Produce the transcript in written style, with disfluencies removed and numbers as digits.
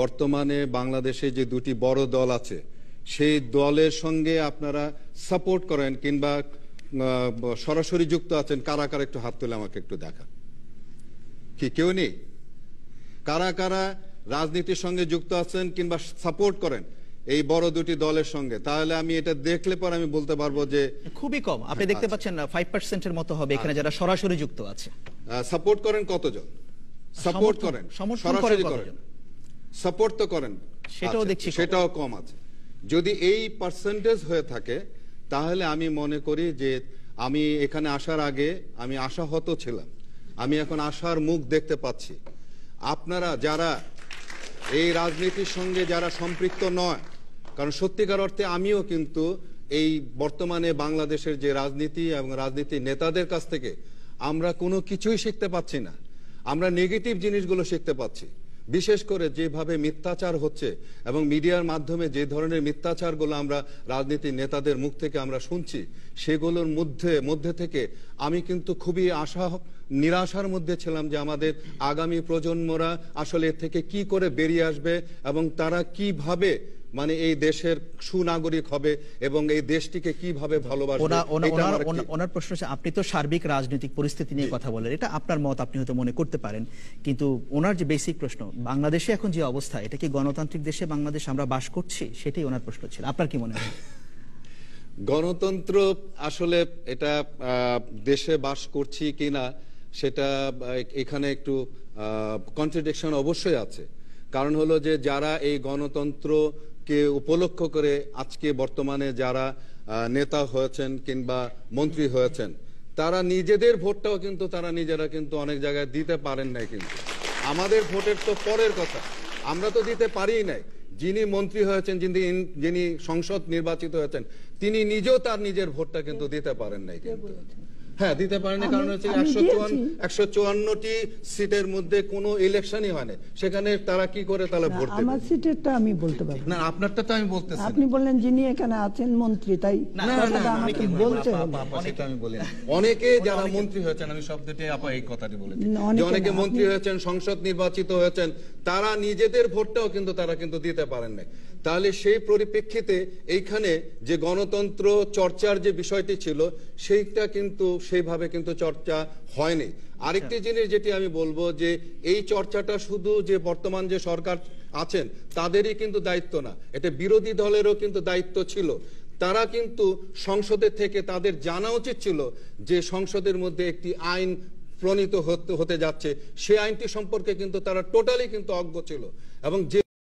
বর্তমানে বাংলাদেশে যে দুটি বড় দল আছে সেই দলের সঙ্গে আপনারা সাপোর্ট করেন কিংবা সরাসরি যুক্ত আছেন কারা কারা একটু হাত তুলে আমাকে একটু দেখান। কি কেউ নেই? কারা কারা রাজনীতির সঙ্গে যুক্ত আছেন কিংবা সাপোর্ট করেন এই বড় দুটি দলের সঙ্গে? তাহলে আমি এটা দেখলে পর আমি বলতে পারবো যে খুবই কম। আপনি দেখতে পাচ্ছেন 5% এর মতো হবে এখানে যারা সরাসরি যুক্ত আছে। সাপোর্ট করেন কতজন? সাপোর্ট করেন, সরাসরি করেন, সাপোর্ট তো করেন, সেটাও দেখছি সেটাও কম আছে। যদি এই পার্সেন্টেজ হয়ে থাকে তাহলে আমি মনে করি যে আমি এখানে আসার আগে আমি আশাহত ছিলাম, আমি এখন আশার মুখ দেখতে পাচ্ছি। আপনারা যারা এই রাজনীতির সঙ্গে যারা সম্পৃক্ত নয়, কারণ সত্যিকার অর্থে আমিও কিন্তু এই বর্তমানে বাংলাদেশের যে রাজনীতি এবং রাজনীতির নেতাদের কাছ থেকে আমরা কোনো কিছুই শিখতে পাচ্ছি না, আমরা নেগেটিভ জিনিসগুলো শিখতে পাচ্ছি। বিশেষ করে যেভাবে মিথ্যাচার হচ্ছে এবং মিডিয়ার মাধ্যমে যে ধরনের মিথ্যাচারগুলো আমরা রাজনীতির নেতাদের মুখ থেকে আমরা শুনছি, সেগুলোর মধ্যে থেকে আমি কিন্তু খুবই নিরাশার মধ্যে ছিলাম যে আমাদের আগামী প্রজন্মরা আসলে এর থেকে কি করে বেরিয়ে আসবে এবং তারা কিভাবে মানে এই দেশের সুনাগরিক হবে এবং এই দেশটিকে কিভাবে ভালোবাসবে। ওনার প্রশ্ন হচ্ছে, আপনি তো সার্বিক রাজনৈতিক পরিস্থিতি নিয়ে কথা বলেন, এটা আপনার মত, আপনি হয়তো মনে করতে পারেন, কিন্তু ওনার যে বেসিক প্রশ্ন, বাংলাদেশে এখন যে অবস্থা, এটা কি গণতান্ত্রিক দেশে বাংলাদেশ আমরা বাস করছি? সেটাই ওনার প্রশ্ন ছিল। আপনার কি মনে হয়? গণতন্ত্র আসলে এটা দেশে বাস করছি কিনা সেটা এখানে একটু কন্ট্রাডিকশন অবশ্যই আছে। কারণ হলো যে যারা এই গণতন্ত্রকে উপলক্ষ করে আজকে বর্তমানে যারা নেতা হয়েছেন কিংবা মন্ত্রী হয়েছেন, তারা নিজেদের ভোটটাও কিন্তু তারা নিজেরা কিন্তু অনেক জায়গায় দিতে পারেন নাই। কিন্তু আমাদের ভোটের তো পরের কথা, আমরা তো দিতে পারিই নাই। যিনি মন্ত্রী হয়েছেন, যিনি সংসদ নির্বাচিত হয়েছেন, তিনি নিজেও তার নিজের ভোটটা কিন্তু দিতে পারেন নাই। কিন্তু হ্যাঁ, দিতে পারেনি, কারণ হচ্ছে 154টি সিটের মধ্যে কোনো ইলেকশনই হয় না। সেখানে তারা কি করে তাহলে ভোট দেবে? আমার সিটেরটা আমি বলতে পারবো না, আপনারটা তো আমি বলতেছি। আপনি বললেন যিনি এখানে আছেন মন্ত্রী, তাই আমাকে বলতে হবে। সেটা আমি বলি না। অনেকে যারা মন্ত্রী হয়েছেন, আমি শব্দটি আপা এই কথাটি বলেছি, যে অনেকে মন্ত্রী হয়েছেন, সংসদ নির্বাচিত হয়েছেন, তারা নিজেদের ভোটটাও কিন্তু তারা কিন্তু দিতে পারেন নাই। তাহলে সেই পরিপ্রেক্ষিতে এইখানে যে গণতন্ত্র চর্চার যে বিষয়টি ছিল সেইটা কিন্তু সেইভাবে কিন্তু চর্চা হয়নি। আরেকটি জিনিস যেটি আমি বলবো, যে এই চর্চাটা শুধু যে বর্তমান যে সরকার আছেন তাদেরই কিন্তু দায়িত্ব না, এটা বিরোধী দলেরও কিন্তু দায়িত্ব ছিল। তারা কিন্তু সংসদে থেকে তাদের জানা উচিত ছিল যে সংসদের মধ্যে একটি আইন প্রণীত হতে যাচ্ছে, সেই আইনটি সম্পর্কে কিন্তু তারা টোটালি কিন্তু অজ্ঞ ছিল। এবং যে